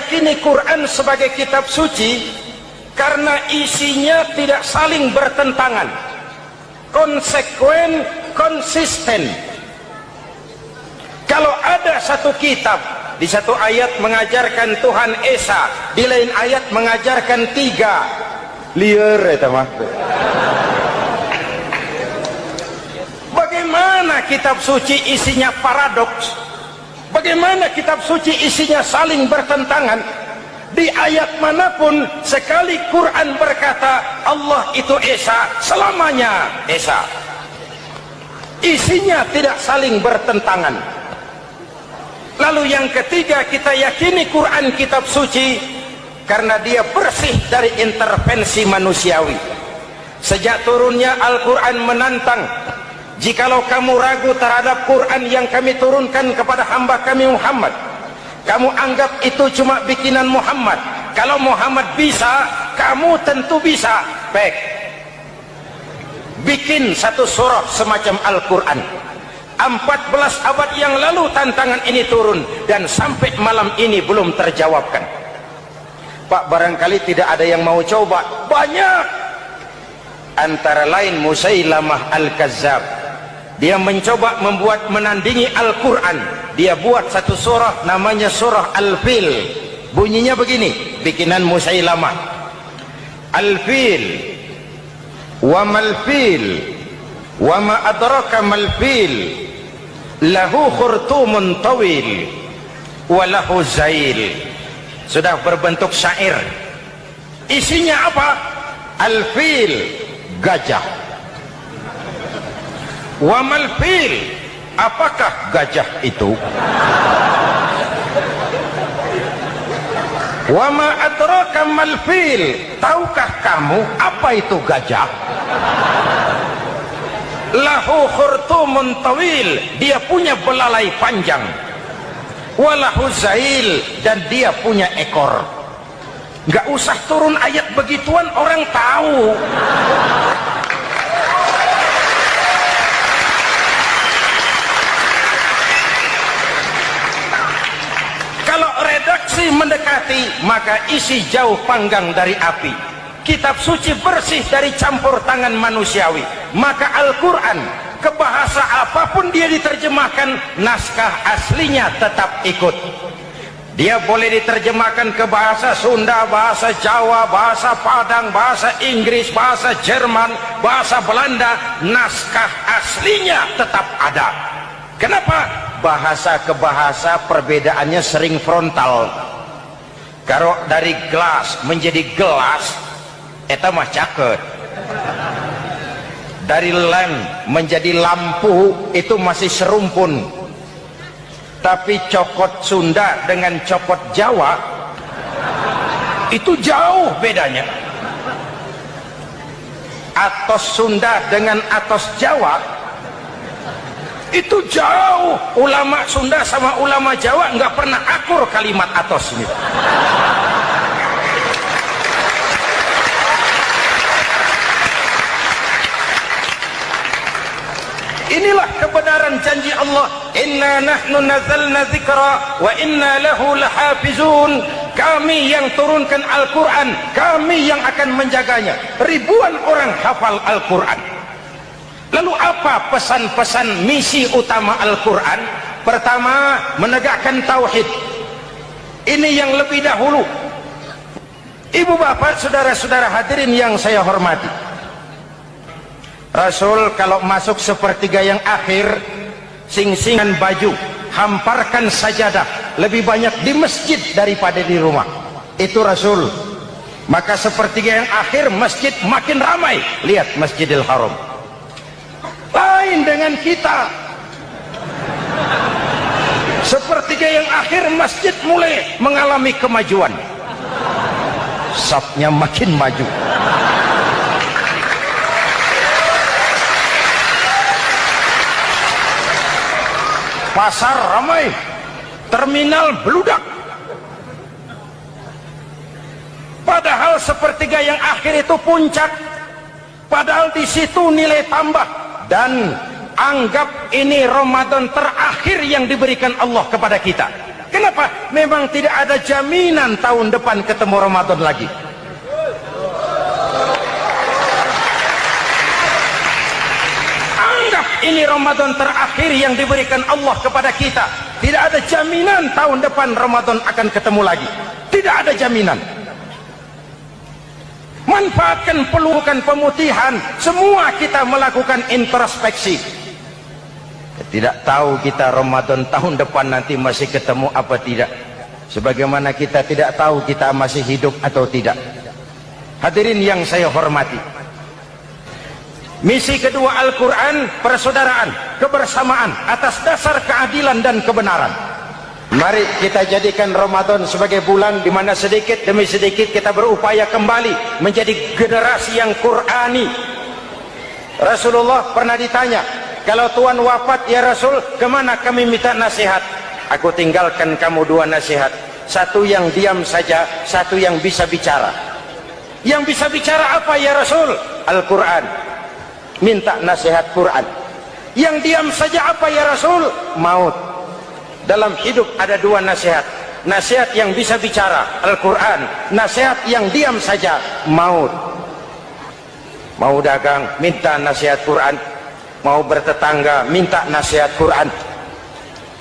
meyakini Quran sebagai kitab suci karena isinya tidak saling bertentangan, konsekuen, konsisten. Kalau ada satu kitab, di satu ayat mengajarkan Tuhan Esa, di lain ayat mengajarkan tiga, liar eta mah. Bagaimana kitab suci isinya paradoks? Bagaimana kitab suci isinya saling bertentangan? Di ayat manapun sekali Quran berkata Allah itu Esa, selamanya Esa. Isinya tidak saling bertentangan. Lalu yang ketiga, kita yakini Quran kitab suci karena dia bersih dari intervensi manusiawi. Sejak turunnya Al-Quran menantang, jikalau kamu ragu terhadap Quran yang kami turunkan kepada hamba kami Muhammad, kamu anggap itu cuma bikinan Muhammad. Kalau Muhammad bisa, kamu tentu bisa. Baik, bikin satu surah semacam Al-Quran. 14 abad yang lalu tantangan ini turun dan sampai malam ini belum terjawabkan. Pak, barangkali tidak ada yang mau coba. Banyak. Antara lain Musailamah Al-Kazzab, dia mencoba membuat menandingi Al-Quran. Dia buat satu surah namanya surah Al-Fil. Bunyinya begini, bikinan Musailamah. Al-Fil, wa mal-fil, wa ma adraka mal-fil, lahu khurtumun tawil, wa lahu zail. Sudah berbentuk syair. Isinya apa? Al-Fil, gajah. Wa mal-fil, apakah gajah itu? Wa ma adraka mal-fil, tahukah kamu apa itu gajah? Lahu khurtumun tawil, dia punya belalai panjang. Wa lahu zail, dan dia punya ekor. Nggak usah turun ayat begituan, orang tahu. Kalau redaksi mendekati, maka isi jauh panggang dari api. Kitab suci bersih dari campur tangan manusiawi. Maka Al-Quran, ke bahasa apapun dia diterjemahkan, naskah aslinya tetap ikut. Dia boleh diterjemahkan ke bahasa Sunda, bahasa Jawa, bahasa Padang, bahasa Inggris, bahasa Jerman, bahasa Belanda, naskah aslinya tetap ada. Kenapa? Bahasa ke bahasa perbedaannya sering frontal. Kalau dari gelas menjadi gelas, eta mah caket. Dari lem menjadi lampu, itu masih serumpun. Tapi cokot Sunda dengan cokot Jawa itu jauh bedanya. Atos Sunda dengan atos Jawa itu jauh. Ulama Sunda sama ulama Jawa nggak pernah akur kalimat atos ini. Inilah kebenaran janji Allah, inna nahnu nazzalna dzikra wa inna lahu lahafizun. Kami yang turunkan Al-Quran, kami yang akan menjaganya. Ribuan orang hafal Al-Quran. Lalu apa pesan-pesan misi utama Al-Quran? Pertama, menegakkan tauhid. Ini yang lebih dahulu. Ibu bapak, saudara-saudara hadirin yang saya hormati, Rasul kalau masuk sepertiga yang akhir, sing-singan baju, hamparkan sajadah, lebih banyak di masjid daripada di rumah. Itu Rasul. Maka sepertiga yang akhir masjid makin ramai. Lihat Masjidil Haram. Lain dengan kita. Sepertiga yang akhir masjid mulai mengalami kemajuan. Safnya makin maju. Pasar ramai, terminal beludak. Padahal sepertiga yang akhir itu puncak. Padahal di situ nilai tambah. Dan anggap ini Ramadan terakhir yang diberikan Allah kepada kita. Kenapa? Memang tidak ada jaminan tahun depan ketemu Ramadan lagi. Anggap ini Ramadan terakhir yang diberikan Allah kepada kita. Tidak ada jaminan tahun depan Ramadan akan ketemu lagi. Tidak ada jaminan. Manfaatkan pelukan pemutihan. Semua kita melakukan introspeksi. Tidak tahu kita Ramadan tahun depan nanti masih ketemu apa tidak. Sebagaimana kita tidak tahu kita masih hidup atau tidak. Hadirin yang saya hormati, misi kedua Al-Quran, persaudaraan, kebersamaan atas dasar keadilan dan kebenaran. Mari kita jadikan Ramadan sebagai bulan di mana sedikit demi sedikit kita berupaya kembali menjadi generasi yang Qur'ani. Rasulullah pernah ditanya, kalau Tuhan wafat ya Rasul, kemana kami minta nasihat? Aku tinggalkan kamu dua nasihat. Satu yang diam saja, satu yang bisa bicara. Yang bisa bicara apa ya Rasul? Al-Quran. Minta nasihat Quran. Yang diam saja apa ya Rasul? Maut. Dalam hidup ada dua nasihat. Nasihat yang bisa bicara, Al-Quran. Nasihat yang diam saja, maut. Mau dagang, minta nasihat Quran. Mau bertetangga, minta nasihat Quran.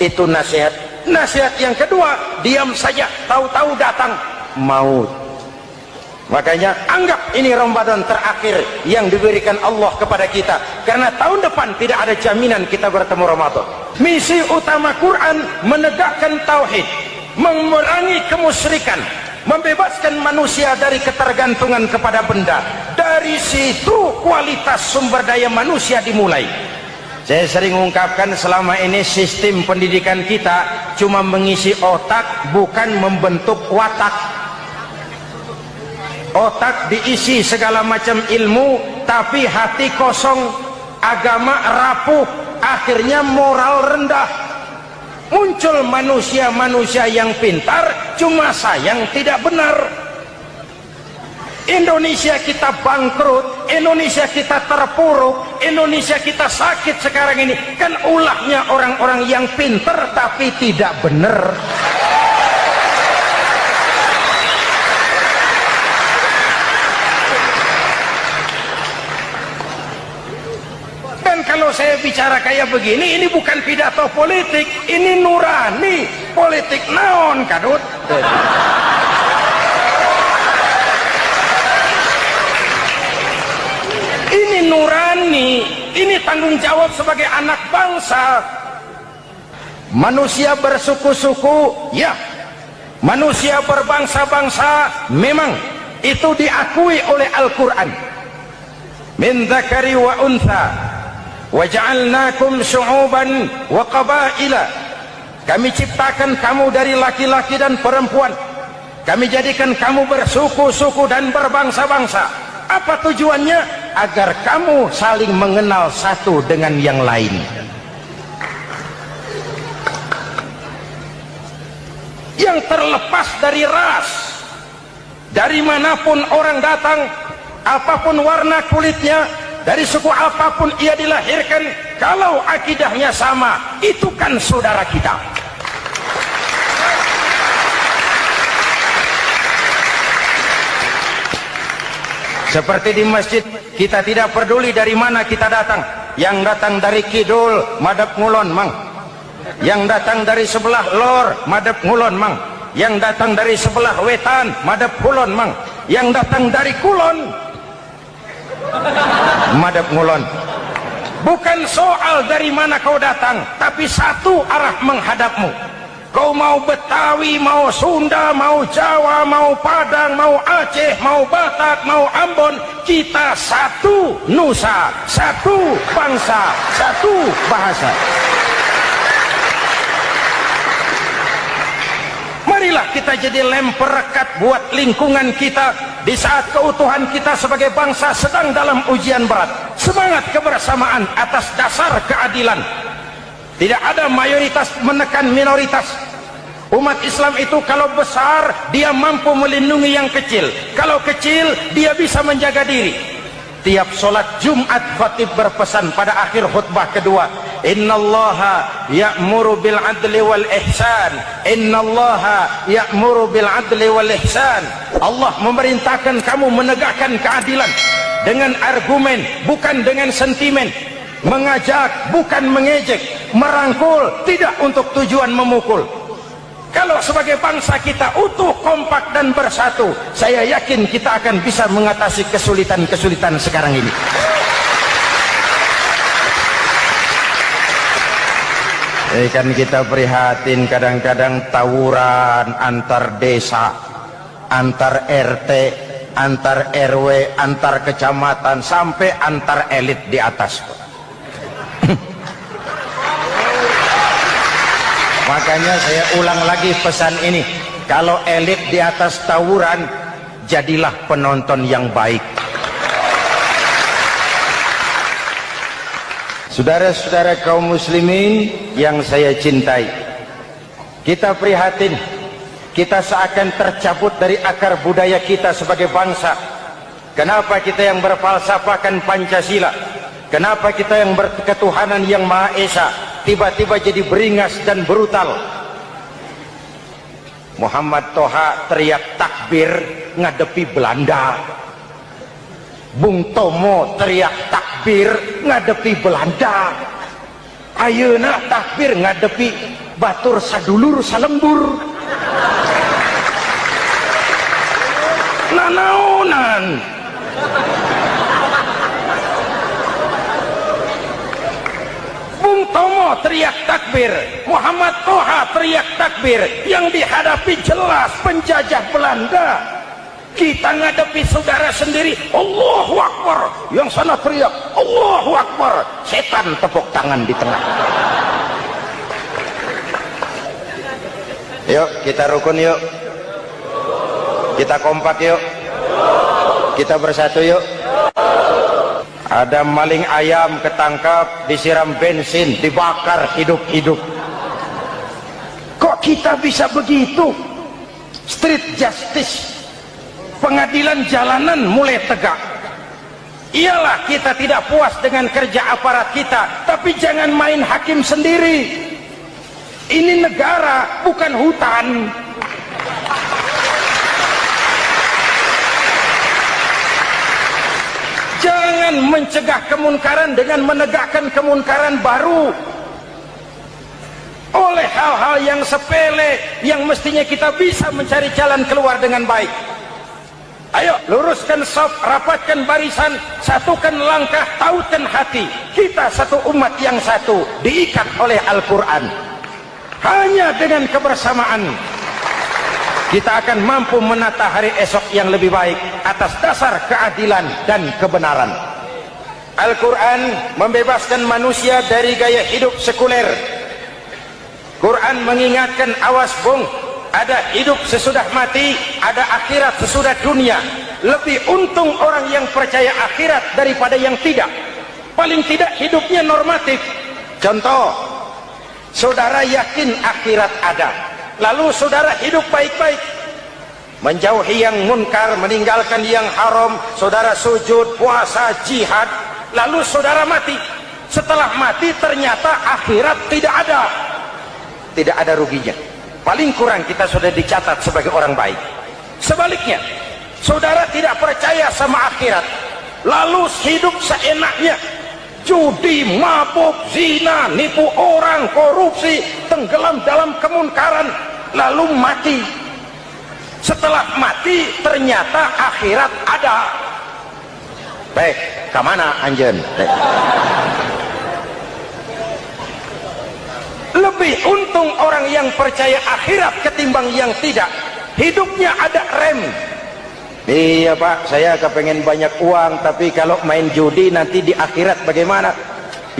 Itu nasihat. Nasihat yang kedua, diam saja, tahu-tahu datang maut. Makanya anggap ini Ramadan terakhir yang diberikan Allah kepada kita, karena tahun depan tidak ada jaminan kita bertemu Ramadan. Misi utama Quran menegakkan tauhid, memerangi kemusyrikan, membebaskan manusia dari ketergantungan kepada benda. Dari situ kualitas sumber daya manusia dimulai. Saya sering mengungkapkan selama ini sistem pendidikan kita cuma mengisi otak, bukan membentuk watak. Otak diisi segala macam ilmu, tapi hati kosong, agama rapuh, akhirnya moral rendah. Muncul manusia-manusia yang pintar, cuma sayang tidak benar. Indonesia kita bangkrut, Indonesia kita terpuruk, Indonesia kita sakit sekarang ini, kan ulahnya orang-orang yang pintar tapi tidak benar. Kalau saya bicara kayak begini, ini bukan pidato politik, ini nurani. Politik naon kadut. Ini nurani, ini tanggung jawab sebagai anak bangsa. Manusia bersuku-suku, ya. Manusia berbangsa-bangsa, memang itu diakui oleh Al-Quran. Min dzakari wa untha waja'alnakum syu'uban wa qabaila. Kami ciptakan kamu dari laki-laki dan perempuan. Kami jadikan kamu bersuku-suku dan berbangsa-bangsa. Apa tujuannya? Agar kamu saling mengenal satu dengan yang lain. Yang terlepas dari ras, dari manapun orang datang, apapun warna kulitnya, dari suku apapun ia dilahirkan, kalau akidahnya sama, itu kan saudara kita. Seperti di masjid, kita tidak peduli dari mana kita datang. Yang datang dari kidul, madhab ngulon mang. Yang datang dari sebelah lor, madhab ngulon mang. Yang datang dari sebelah wetan, madhab kulon mang. Yang datang dari kulon, madhab ngulon. Bukan soal dari mana kau datang, tapi satu arah menghadapmu. Kau mau Betawi, mau Sunda, mau Jawa, mau Padang, mau Aceh, mau Batak, mau Ambon, kita satu nusa, satu bangsa, satu bahasa. Marilah kita jadi lem perekat buat lingkungan kita di saat keutuhan kita sebagai bangsa sedang dalam ujian berat. Semangat kebersamaan atas dasar keadilan. Tidak ada mayoritas menekan minoritas. Umat Islam itu kalau besar, dia mampu melindungi yang kecil. Kalau kecil, dia bisa menjaga diri. Tiap sholat Jumat khatib berpesan pada akhir khutbah kedua, innallaha ya'muru bil adli wal ihsan, innallaha ya'muru bil adli wal ihsan. Allah memerintahkan kamu menegakkan keadilan dengan argumen, bukan dengan sentimen, mengajak bukan mengejek, merangkul tidak untuk tujuan memukul. Kalau sebagai bangsa kita utuh, kompak dan bersatu, saya yakin kita akan bisa mengatasi kesulitan-kesulitan sekarang ini. Kan kita prihatin kadang-kadang tawuran antar desa, antar RT, antar RW, antar kecamatan, sampai antar elit di atas. Makanya saya ulang lagi pesan ini, kalau elit di atas tawuran, jadilah penonton yang baik. Saudara-saudara kaum muslimin yang saya cintai, kita prihatin, kita seakan tercabut dari akar budaya kita sebagai bangsa. Kenapa kita yang berfalsafahkan Pancasila, kenapa kita yang berketuhanan yang Maha Esa tiba-tiba jadi beringas dan brutal? Muhammad Toha teriak takbir ngadepi Belanda, Bung Tomo teriak takbir ngadepi Belanda, ayeuna takbir ngadepi batur sadulur salembur. Nanaonan Bung Tomo teriak takbir, Muhammad Toha teriak takbir, yang dihadapi jelas penjajah Belanda. Kita ngadepi saudara sendiri, Allahu Akbar, yang sana teriak Allahu Akbar, setan tepuk tangan di tengah. Yuk kita rukun, yuk kita kompak, yuk kita bersatu, yuk. Ada maling ayam ketangkap, disiram bensin, dibakar hidup-hidup. Kok kita bisa begitu? Street justice, pengadilan jalanan mulai tegak. Iyalah kita tidak puas dengan kerja aparat kita, tapi jangan main hakim sendiri. Ini negara, bukan hutan. Jangan mencegah kemunkaran dengan menegakkan kemunkaran baru. Oleh hal-hal yang sepele yang mestinya kita bisa mencari jalan keluar dengan baik. Ayo luruskan saf, rapatkan barisan, satukan langkah, tautkan hati. Kita satu umat yang satu, diikat oleh Al-Quran. Hanya dengan kebersamaan kita akan mampu menata hari esok yang lebih baik atas dasar keadilan dan kebenaran. Al-Quran membebaskan manusia dari gaya hidup sekuler. Quran mengingatkan, awas bung, ada hidup sesudah mati, ada akhirat sesudah dunia. Lebih untung orang yang percaya akhirat daripada yang tidak. Paling tidak hidupnya normatif. Contoh, saudara yakin akhirat ada, lalu saudara hidup baik-baik, menjauhi yang munkar, meninggalkan yang haram, saudara sujud, puasa, jihad, lalu saudara mati. Setelah mati ternyata akhirat tidak ada ruginya. Paling kurang kita sudah dicatat sebagai orang baik. Sebaliknya, saudara tidak percaya sama akhirat, lalu hidup seenaknya, judi, mabuk, zina, nipu orang, korupsi, tenggelam dalam kemunkaran, lalu mati. Setelah mati ternyata akhirat ada. Baik, kemana anjen? Lebih untung orang yang percaya akhirat ketimbang yang tidak. Hidupnya ada rem. Iya pak, saya kepengen banyak uang, tapi kalau main judi nanti di akhirat bagaimana?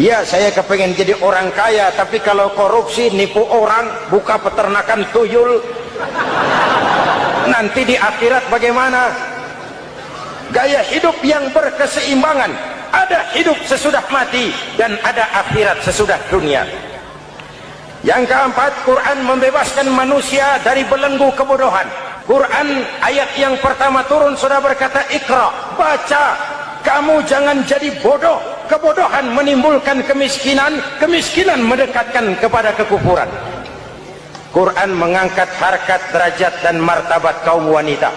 Iya, saya kepengen jadi orang kaya, tapi kalau korupsi, nipu orang, buka peternakan tuyul, nanti di akhirat bagaimana? Gaya hidup yang berkeseimbangan. Ada hidup sesudah mati dan ada akhirat sesudah dunia. Yang keempat, Quran membebaskan manusia dari belenggu kebodohan. Quran ayat yang pertama turun sudah berkata, Iqra, baca, kamu jangan jadi bodoh. kebodohan menimbulkan kemiskinan, kemiskinan mendekatkan kepada kekufuran. Quran mengangkat harkat, derajat dan martabat kaum wanita.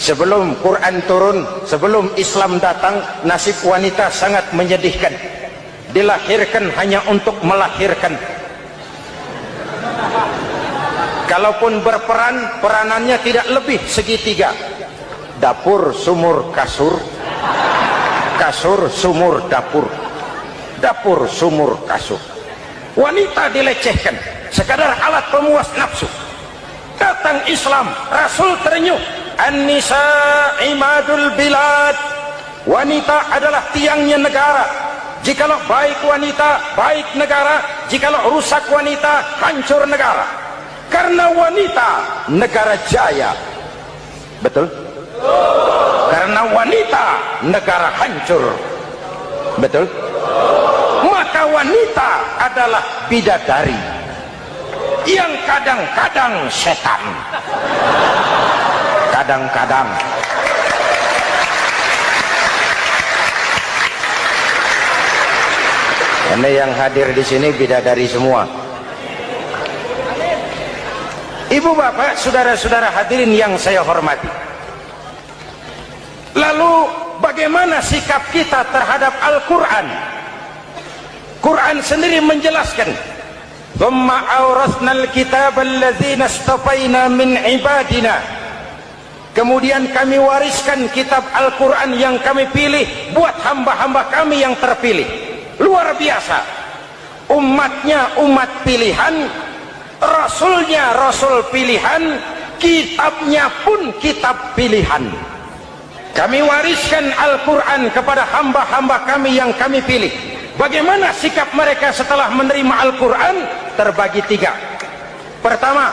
Sebelum Quran turun, sebelum Islam datang, nasib wanita sangat menyedihkan. Dilahirkan hanya untuk melahirkan. Kalaupun berperan, peranannya tidak lebih segitiga. Dapur, sumur, kasur. Kasur, sumur, dapur. Dapur, sumur, kasur. Wanita dilecehkan, sekadar alat pemuas nafsu. Datang Islam, Rasul terenyuh. An-nisa imadul bilad. Wanita adalah tiangnya negara. Jikalau baik wanita, baik negara. Jikalau rusak wanita, hancur negara. Karena wanita, negara jaya. Betul? Karena wanita, negara hancur. Betul? Maka wanita adalah bidadari yang kadang-kadang setan. Kadang-kadang. Karena yang hadir di sini bidadari semua. Ibu bapak, saudara-saudara hadirin yang saya hormati. Lalu bagaimana sikap kita terhadap Al-Quran? Quran sendiri menjelaskan, "Tsumma awrasnal kitaba alladzina istafaina min ibadina." Kemudian kami wariskan kitab Al-Quran yang kami pilih buat hamba-hamba kami yang terpilih. Luar biasa. Umatnya umat pilihan, Rasulnya Rasul pilihan, kitabnya pun kitab pilihan. Kami wariskan Al-Quran kepada hamba-hamba kami yang kami pilih. Bagaimana sikap mereka setelah menerima Al-Quran? Terbagi tiga. Pertama,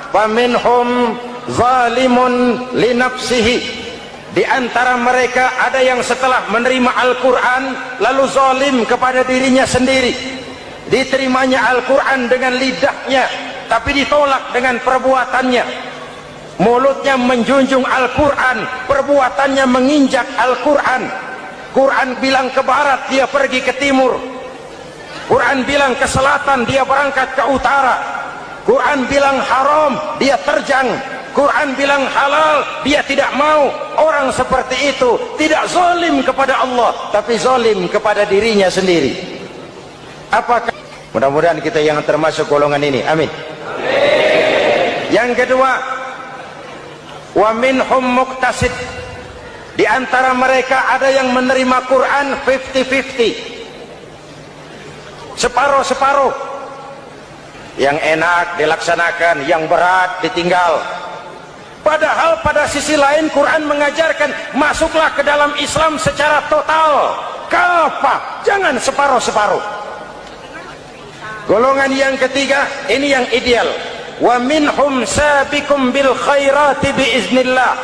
faminhum zalimun linafsihi. Di antara mereka ada yang setelah menerima Al-Quran lalu zalim kepada dirinya sendiri. Diterimanya Al-Quran dengan lidahnya, tapi ditolak dengan perbuatannya. Mulutnya menjunjung Al-Quran, perbuatannya menginjak Al-Quran. Quran bilang ke barat, dia pergi ke timur. Quran bilang ke selatan, dia berangkat ke utara. Quran bilang haram, dia terjang. Quran bilang halal, dia tidak mau. Orang seperti itu tidak zalim kepada Allah, tapi zalim kepada dirinya sendiri. Apakah? Mudah-mudahan kita yang termasuk golongan ini. Amin. Yang kedua, wa minhum muqtasid. Di antara mereka ada yang menerima Quran 50-50. Separuh-separuh. Yang enak dilaksanakan, yang berat ditinggal. Padahal pada sisi lain Quran mengajarkan masuklah ke dalam Islam secara total. Kafah, jangan separuh-separuh. Golongan yang ketiga, ini yang ideal. Wa minhum sabiqum bil khairati biiznillah.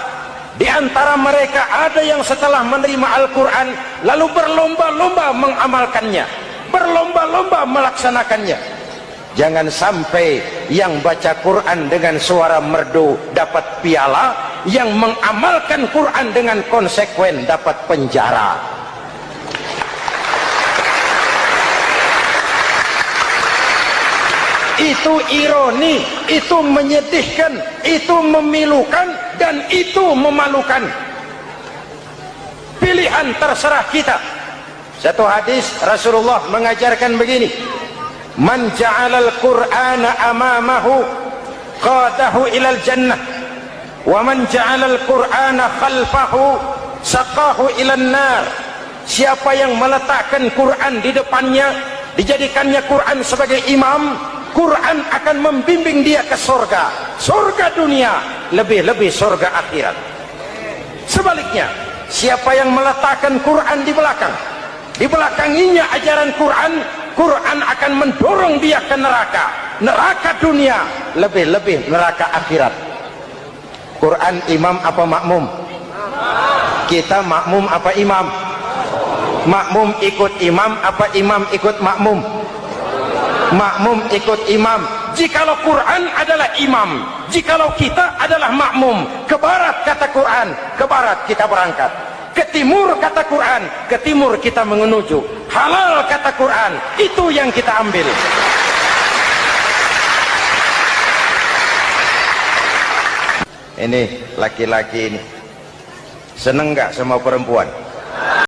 Di antara mereka ada yang setelah menerima Al-Quran lalu berlomba-lomba mengamalkannya, berlomba-lomba melaksanakannya. Jangan sampai yang baca Quran dengan suara merdu dapat piala, yang mengamalkan Quran dengan konsekuen dapat penjara. Itu ironi, itu menyedihkan, itu memilukan, dan itu memalukan. Pilihan terserah kita. Satu hadis Rasulullah mengajarkan begini, man ja'alal qur'ana amamahu qadahu ilal jannah wa man ja'alal qur'ana khalfahu saqahu ilan nar. Siapa yang meletakkan Quran di depannya, dijadikannya Quran sebagai imam, Quran akan membimbing dia ke surga, surga dunia, lebih-lebih surga akhirat. Sebaliknya, siapa yang meletakkan Quran di belakang, dibelakanginya ajaran Quran, Quran akan mendorong dia ke neraka, neraka dunia, lebih-lebih neraka akhirat. Quran imam apa makmum? Kita makmum apa imam? Makmum ikut imam apa imam ikut makmum? Makmum ikut imam. Jikalau Quran adalah imam, jikalau kita adalah makmum. Ke barat kata kata Quran, ke barat kita berangkat. Ke timur kata Quran, ke timur kita menuju. Halal kata Quran, itu yang kita ambil. Ini laki-laki ini seneng nggak sama perempuan?